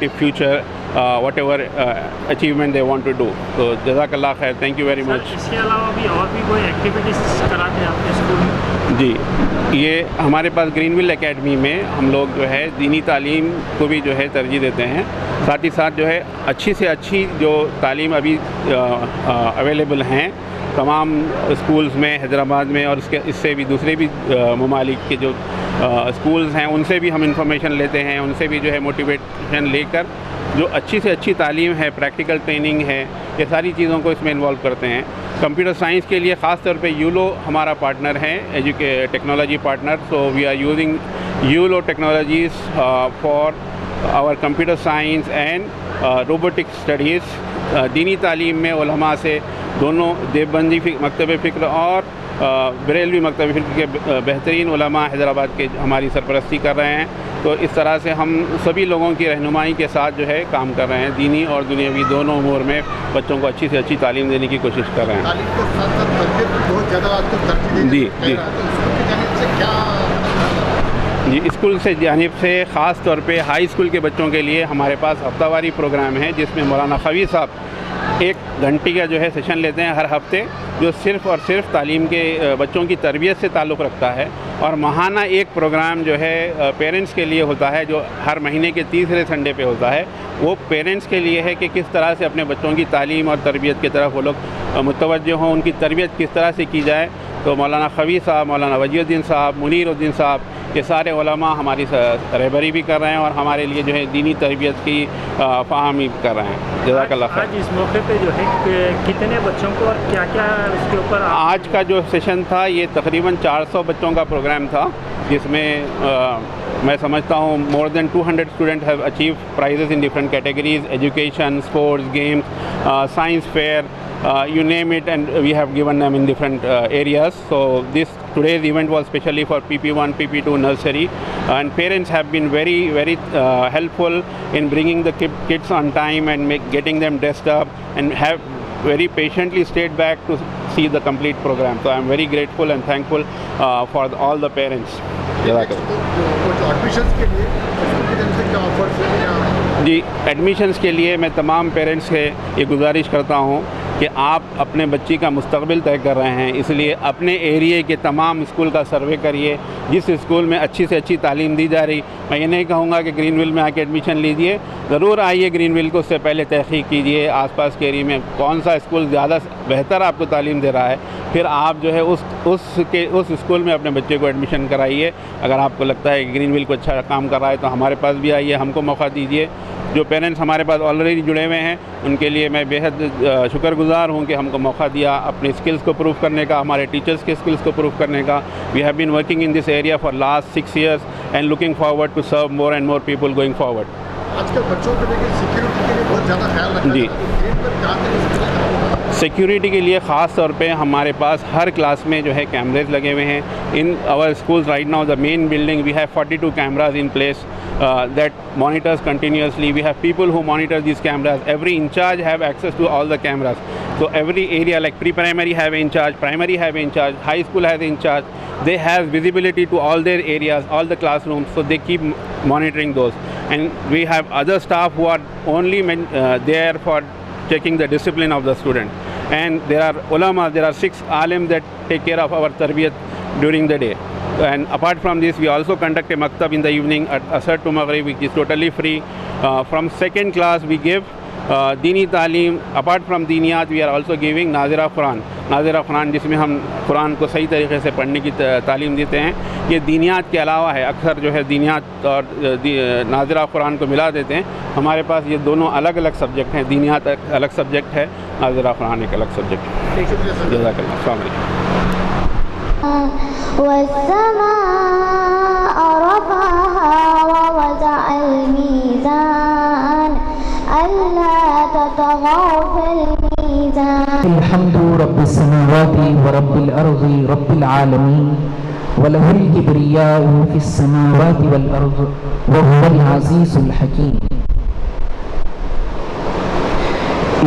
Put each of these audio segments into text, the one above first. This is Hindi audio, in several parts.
brighter future, whatever achievement they want to do. So जज़ाकल्लाह खैर, thank you very much. इसके अलावा भी और भी कोई एक्टिविटीज़ कराते हैं आपके स्कूल में? जी, ये हमारे पास ग्रीनविल एकेडमी में हम लोग जो है दीनी तालीम को भी जो है तरजीह देते हैं, साथ ही साथ जो है अच्छी से अच्छी जो तालीम अभी अवेलेबल हैं तमाम स्कूल्स में हैदराबाद में और इससे भी दूसरे भी ममालिक के जो स्कूल्स हैं उनसे भी हम इंफॉर्मेशन लेते हैं, उनसे भी जो है मोटिवेशन लेकर जो अच्छी से अच्छी तालीम है, प्रैक्टिकल ट्रेनिंग है, ये सारी चीज़ों को इसमें इन्वॉल्व करते हैं। कंप्यूटर साइंस के लिए ख़ास तौर पे यूलो हमारा पार्टनर है, technology partner. So we are using Yulo technologies for our computer science and robotic studies. दीनी तालीम में उलमा से दोनों देवबंदी मकतब फ़िक्र और बरेलवी मकतब फ़िक्र के बेहतरीन उलमा हैदराबाद के हमारी सरपरस्ती कर रहे हैं। तो इस तरह से हम सभी लोगों की रहनुमाई के साथ जो है काम कर रहे हैं, दीनी और दुनियावी दोनों उमूर में बच्चों को अच्छी से अच्छी तालीम देने की कोशिश कर रहे हैं। तालीम के साथ साथ तरबियत को बहुत ज़्यादा आजकल तरजीह जी जी जी, स्कूल से जानिब से ख़ास तौर पे हाई स्कूल के बच्चों के लिए हमारे पास हफ्तावारी प्रोग्राम है, जिसमें मौलाना खवी साहब 1 घंटे का जो है सेशन लेते हैं हर हफ्ते, जो सिर्फ़ और सिर्फ तालीम के बच्चों की तरबियत से ताल्लुक़ रखता है। और माहाना एक प्रोग्राम जो है पेरेंट्स के लिए होता है, जो हर महीने के तीसरे संडे पे होता है। वो पेरेंट्स के लिए है कि किस तरह से अपने बच्चों की तालीम और तरबियत की तरफ वो लोग मुतवज्जो हों, उनकी तरबियत किस तरह से की जाए। तो मौलाना खवी साहब, मौलाना वजीउद्दीन साहब, मुनीरुद्दीन साहब, ये सारे उलमा हमारी रहबरी भी कर रहे हैं और हमारे लिए जो है दीनी तरबियत की फ़ाहमी कर रहे हैं। जज़ाकल्लाह खैर। आज इस मौके पे जो है कितने बच्चों को और क्या क्या उसके ऊपर आज का जो सेशन था ये तकरीबन 400 बच्चों का प्रोग्राम था, जिसमें मैं समझता हूँ more than 200 student have achieve prizes in different categories, education, sports, games, science fair, you name it, and we have given them in different areas. So today's event was specially for PP1, PP2 nursery, and parents have been very helpful in bringing the kids on time and getting them dressed up, and have very patiently stayed back to see the complete program. So I am very grateful and thankful for all the parents. Admissions के लिए स्कूल की तरफ से क्या ऑफर्स हैं? जी, एडमिशन्स के लिए मैं तमाम पेरेंट्स से ये गुजारिश करता हूँ कि आप अपने बच्ची का मुस्तकबिल तय कर रहे हैं, इसलिए अपने एरिए के तमाम स्कूल का सर्वे करिए। जिस स्कूल में अच्छी से अच्छी तालीम दी जा रही, मैं ये नहीं कहूँगा कि ग्रीनविल में आके एडमिशन लीजिए, ज़रूर आइए ग्रीनविल को, उससे पहले तहक़ीक़ कीजिए आसपास के एरिए में कौन सा स्कूल ज़्यादा बेहतर आपको तालीम दे रहा है, फिर आप जो है उस स्कूल में अपने बच्चे को एडमिशन कराइए। अगर आपको लगता है कि ग्रीनविल को अच्छा काम कर रहा है तो हमारे पास भी आइए, हमको मौका दीजिए। जो पेरेंट्स हमारे पास ऑलरेडी जुड़े हुए हैं उनके लिए मैं बेहद शुक्रगुज़ार हूँ कि हमको मौका दिया अपने स्किल्स को प्रूव करने का, हमारे टीचर्स के स्किल्स को प्रूव करने का। We have been working in this area for last 6 years and looking forward to serve more and more people going forward. आजकल बच्चों को लेकर सिक्योरिटी के लिए बहुत ज़्यादा ख्याल रखा जी। जाता है। सिक्योरिटी के लिए ख़ास तौर पे हमारे पास हर क्लास में जो है कैमरेज लगे हुए हैं। In our schools right now the main building we have 42 cameras in place that monitors continuously. We have people who monitor these cameras. Every in charge have access to all the cameras. So every area like pre-primary have in charge, primary have in charge, high school has in charge. They have visibility to all their areas, all the classrooms, so they keep monitoring those. And we have other staff who are only there for checking the discipline of the student. And there are ulama, there are 6 alim that take care of our tarbiyat during the day. And apart from this, we also conduct a maktab in the evening at Asr to Maghrib, which is totally free. From 2nd class, we give दीनी तालीम। अपार्ट फ्राम दीनियात वी आर आल्सो गिविंग नाज़िरा क़ुरान। नाज़िरा क़ुरान जिसमें हम कुरान को सही तरीके से पढ़ने की तालीम देते हैं। ये दीनियात के अलावा है, अक्सर जो है दीनियात और नाज़िरा क़ुरान को मिला देते हैं। हमारे पास ये दोनों अलग अलग सब्जेक्ट हैं, दीनियात अलग सब्जेक्ट है, नाज़िरा क़ुरान एक अलग सब्जेक्ट है। जज़ाकल्लाह। अस्सलाम वालेकुम। अल्हम्दु रब्बिस समावाति व रब्बिल अर्ज़ि रब्बिल आलमीन व लहुल किब्रियाउ फिस समावाति वल अर्ज़ व हुवल अज़ीज़ुल हकीम।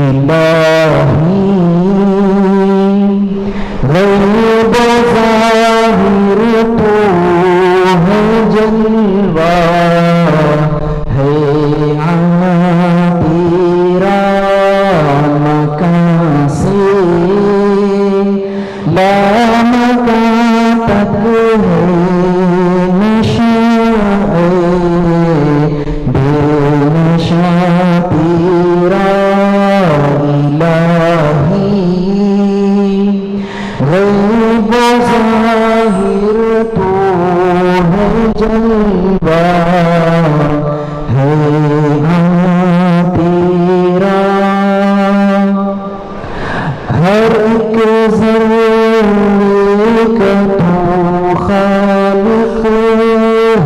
इलाही गैब ज़ाहिर तो है जलवा है लामकां तक है नशा बेनशा तेरा इलाही। गैब ज़ाहिर तो है जलवा है तेरा। हर एक ज़र्रे का तू खालिक,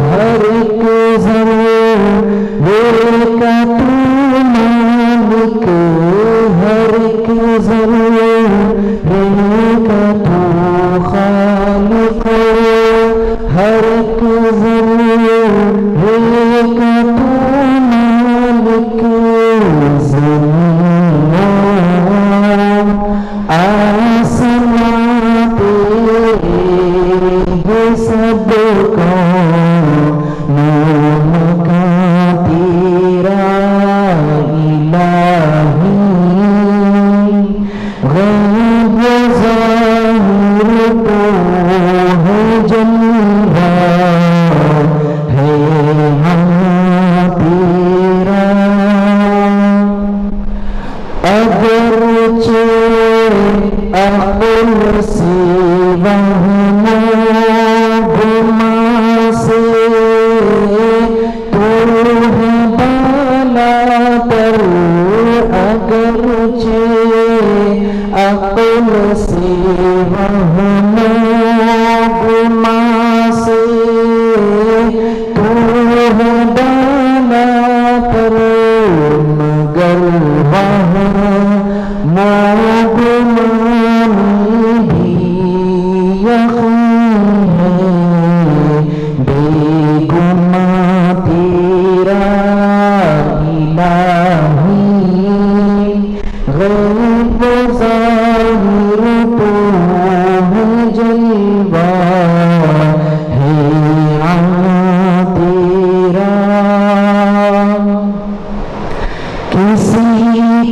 हर एक ज़र्रे का तू मालिक, हर एक ज़र्रे का तू खालिक, हर एक ज़र्रे का तू मालिक। आसमां तेरे सब नाम का तेरा इलाही। गैब ज़ाहिर तो है जलवा है तेरा। अगरचे अक़ल से वहमो गुमा से तू है बालातर। अगरचे अक़ल से वहमो गुमा से तू है बालातर, मगर वहाँ मोगमानी भी यकीन है बेगुमा तेरा इलाही। गैब ज़ाहिर तो है जलवा है तेरा। किसी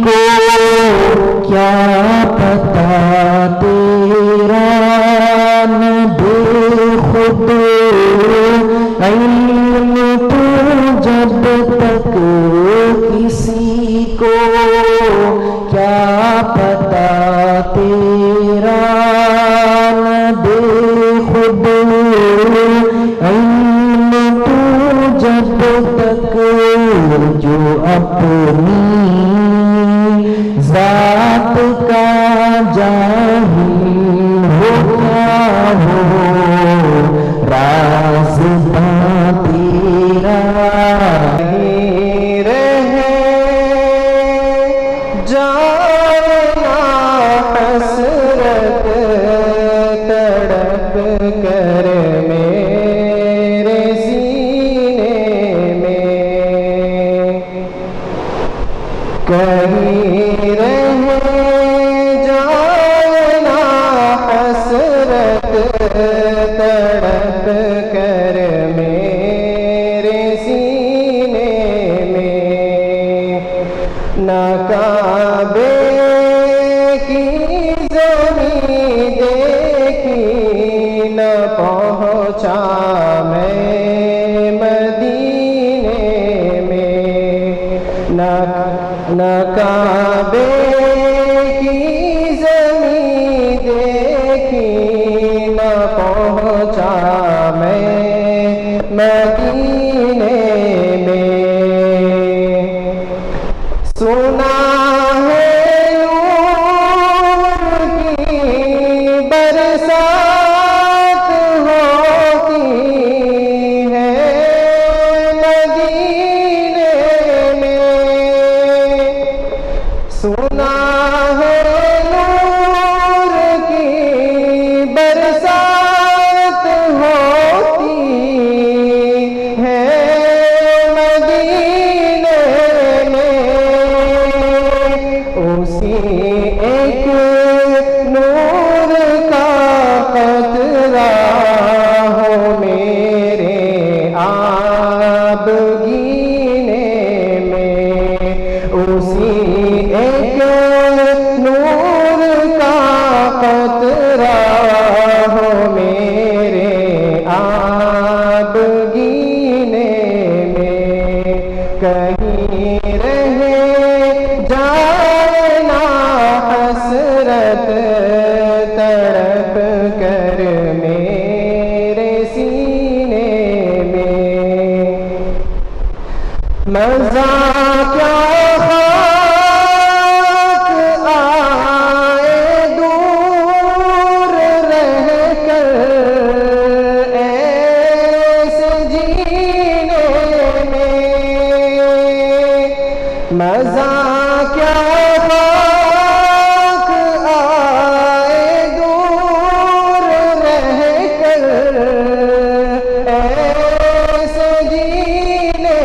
को क्या पता तेरा न बेखुद इल्म तो जब तक। किसी को क्या पता तेरा न बेखुद इल्म तो जब तक। जो अपनी ज़ात का जाहिल हो क्या हो राज़ तेरा। रहे जाना हसरत तड़प कर मेरे सीने में। कहीं रह जाना हसरत तड़प कर मेरे सीने में। न काबे की ज़मीं देखी न पहुँचा मैं मदीने में। न काबे की ज़मीं देखी न पहुँचा मैं मदीने में। सुना है नूर की बरसात होती है मदीने में। सुना है नूर की बरसात मज़ा क्या खाक आए दूर रह कर ऐसे जीने में, मज़ा क्या खाक आए दूर रह कर ऐसे जीने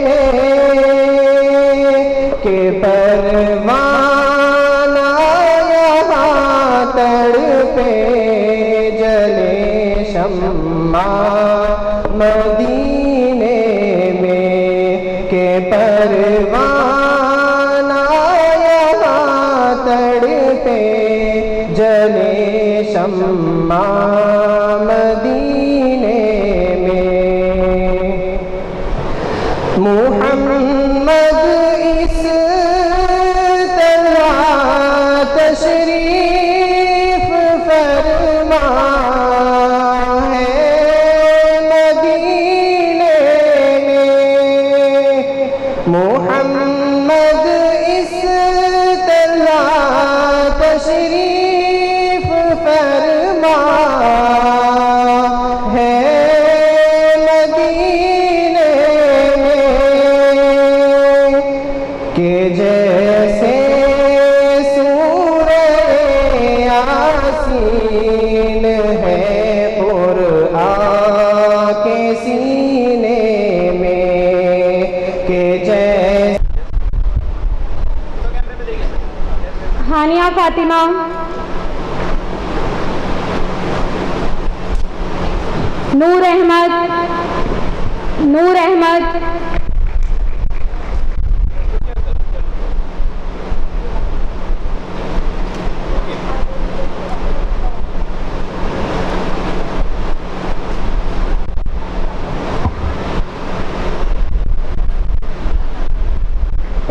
में, के परवाना यहाँ तड़पे जले शम्मा मदीने में, के परवाना यहाँ तड़पे जले शम्मा मदीने में। मुहम्मद इस तरह तशरीफ फरमा है मदीने में, मुहम्मद इस तरह तशरीफ फरमा है मदीने में, के जैसे सूरे यासीन है कुरआन के सीने में, के जैसे Haniya Fatima, Noor Ahmed, Noor Ahmed,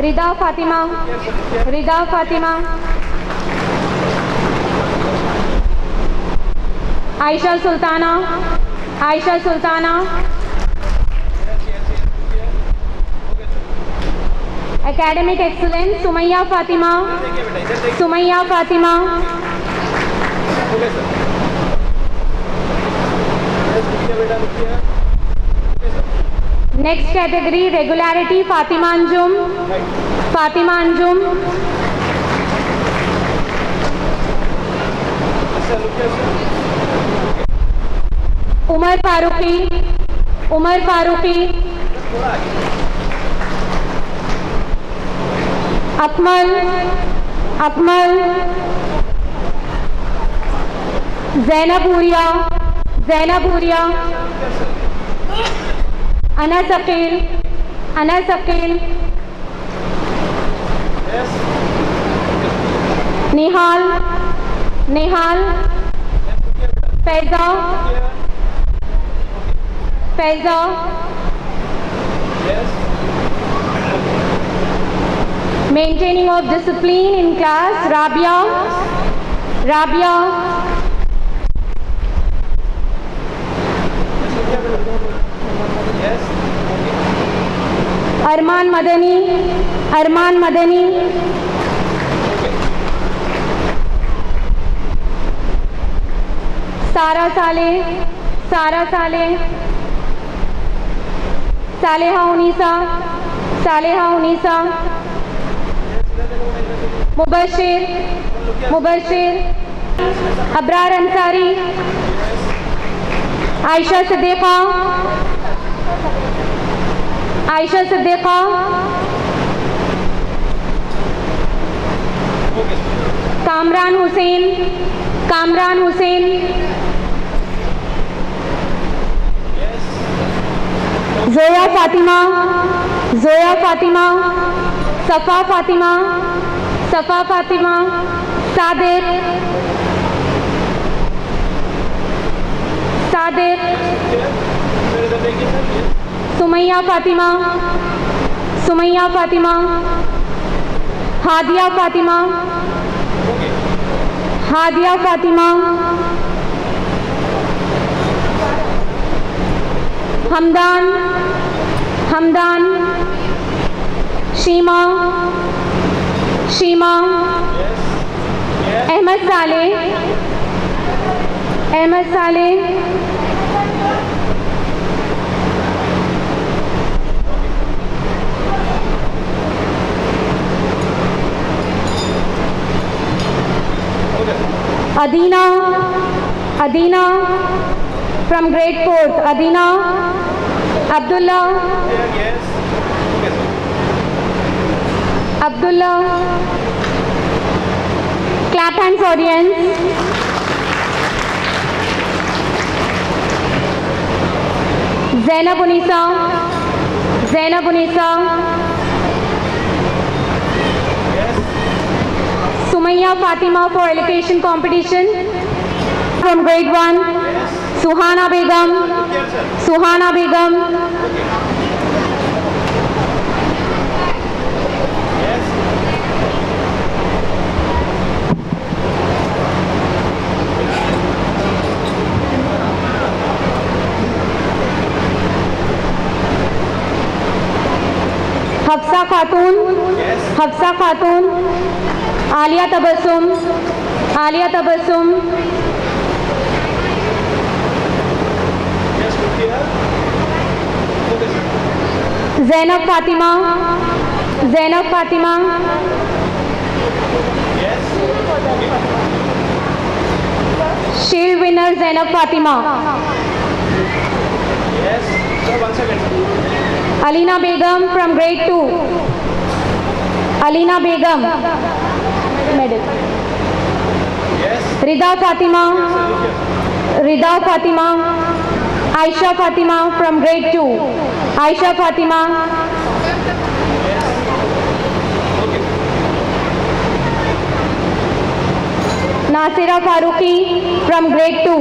Rida Fatima, Rida Fatima, Ayesha Sultana, Ayesha Sultana, academic excellence Sumaiya Fatima, Sumaiya Fatima, next category regularity Fatima Anjum, Fatima Anjum, Umar Farooqui, Umar Farooqui, Akmal, Akmal, Zainburia, Zainburia, Anas Aqeel, Anas Aqeel, Nihal, Nihal, Faiza, Faiza, maintaining of discipline in class Rabia, Rabia, Arman Madani, Arman Madani, Sara Saleh, सारा साले, सालेहा उनीसा, सालेहा उनीसा, मुबशिर, मुबशिर, अबरार अंसारी, आयशा सिद्दीक़ा, आयशा सिद्दीक़ा, कामरान हुसैन, कामरान हुसैन, जोया फातिमा, जोया फातिमा, सफ़ा फातिमा, सफ़ा फातिमा, सादिक, सादिक, सुमैया फातिमा, सुमैया फातिमा, हादिया फातिमा, हादिया फातिमा, हमदान, हमदान, शीमा, शीमा, अहमद साले, अहमद साले, Adina, Adina from grade 4th, Adina, Abdullah, Abdullah, clap hands audience. Zainab Unisa, Zainab Unisa, Sumaya Fatima for elocution competition from grade 1, Suhana Begum, Suhana Begum, Hafsa Khatun, Hafsa Khatun, Alia Tabassum, Alia Tabassum, Zainab Fatima, Zainab Fatima, Shield winner Zainab Fatima, Alina Begum from grade 2, Alina Begum, medal. Rida Fatima, Rida Fatima, Aisha Fatima from grade 2, Aisha Fatima, Nasira Faruqi from grade 2,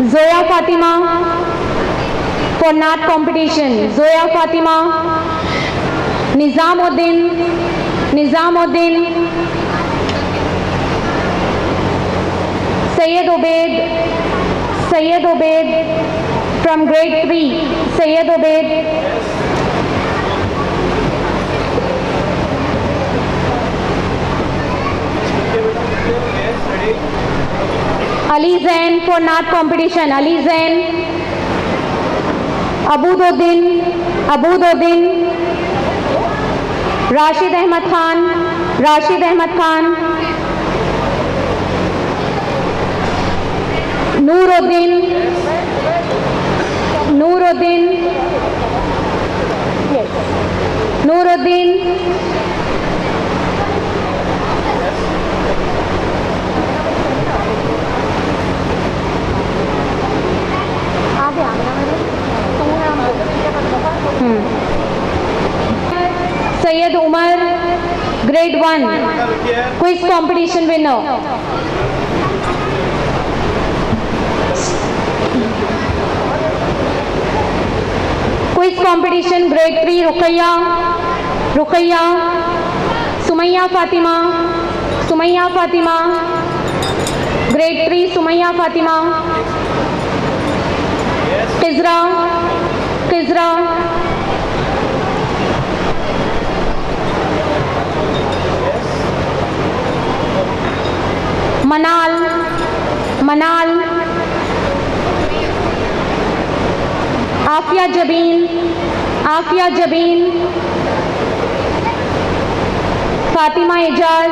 Zoya Fatima for NAT competition, Zoya Fatima, Nizamuddin, Nizamuddin, Sayyid Obaid, Sayyid Obaid from grade 3, Sayyid Obaid, Ali Zain for NAT competition, Ali Zain, Abududdin, Abududdin, Rashid Ahmad Khan, Rashid Ahmad Khan, Nuruddin, Nuruddin, yes, Nuruddin, Sayyid Umar, grade 1, quiz competition winner. Quiz competition grade 3, Ruqayya, Ruqayya, Sumaya Fatima, Sumaya Fatima, grade 3, Sumaya Fatima, Khizra, Khizra, Manal, Manal, Afia Jabin, Afia Jabin, Fatima Ejaz,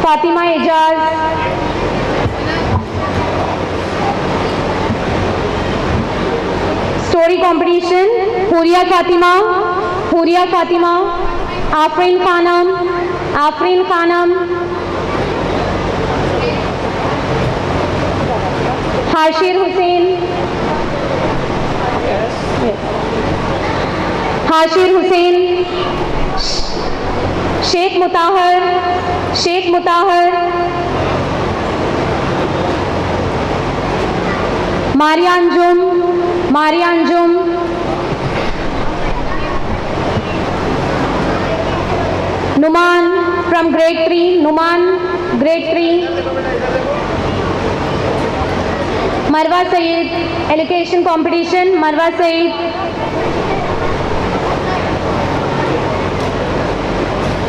Fatima Ejaz, story competition, Huria Fatima, Huria Fatima, Afrin Khanam, Afrin Khanam, Hashir Hussain, Hashir Hussain, Sheikh Mutahar, Sheikh Mutahar, Maria Anjum, Maria Anjum, Numan from grade 3, Numan, grade 3, Marwa Saeed, Elocution Competition, Marwa Saeed.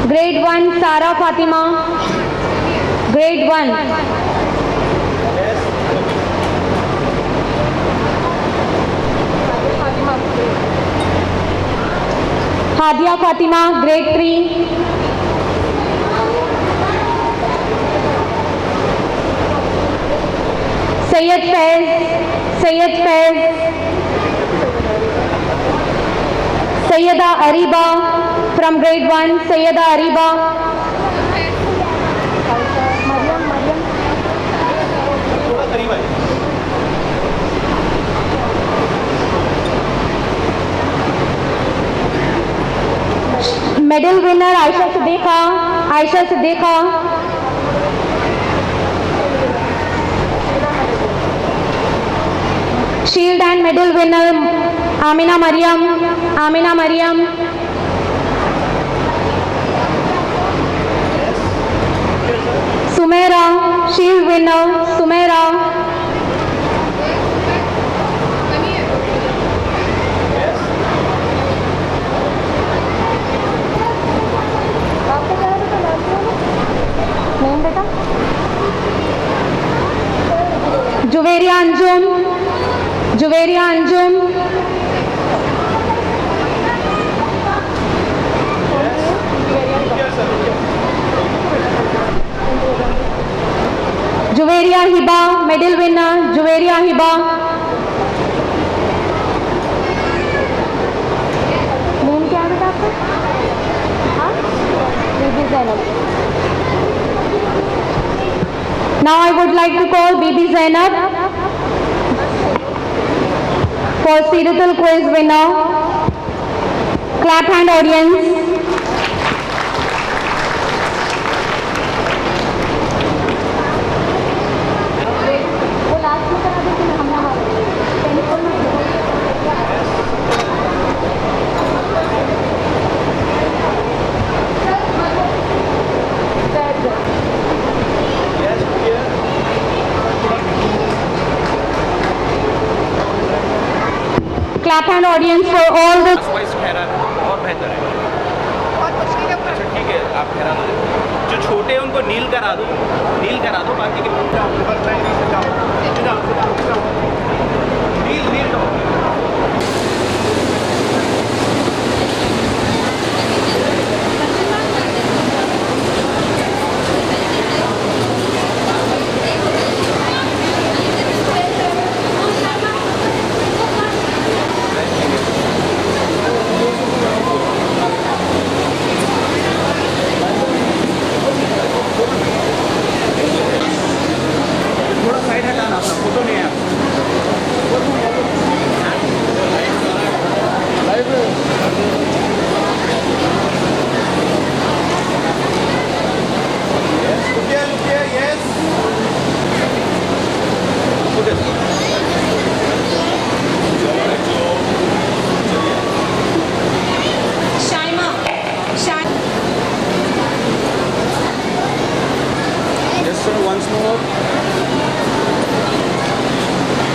Grade 1, Sara Fatima. Grade 1. Hadia Fatima, Grade 3. Syed Faiz. Sayyida Ariba from Grade 1, Sayyida Ariba. Medal winner Aisha Siddiqa. Shield and medal winner Amina Mariam. Sumaira, shield winner Sumaira. Juveria Anjum. Juveria Hiba, medal winner Juveria Hiba. Name क्या है बेटा आपका? हाँ? बीबी Zainab. Now I would like to call Bibi Zainab for Siratul Quiz winner. Clap hand audience. Clap hand audience for all the. और बेहतर है. अच्छा ठीक है, आप ठहरा दो. जो छोटे हैं उनको नील करा दो बाकी के नील दो.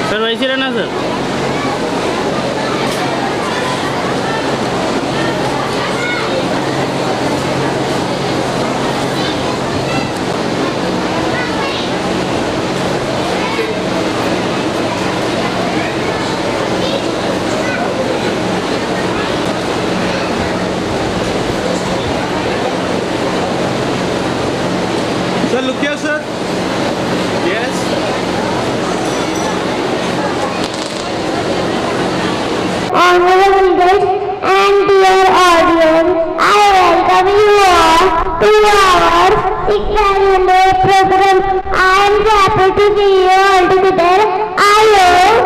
सर वैसे रहना sir. Sir, look here, sir. Yes. Honorable guests and dear audience, I welcome you all to our Iqbal Day program. I am happy to see you all together. I hope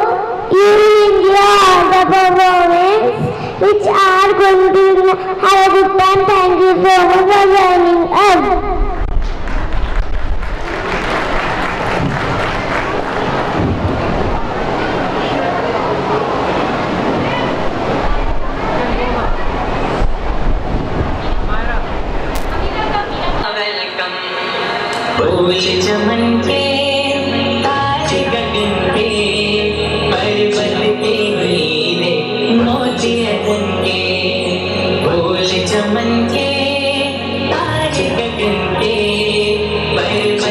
you will enjoy all the performance which are going to have a good time. Thank you so much for joining us. फूल चमन के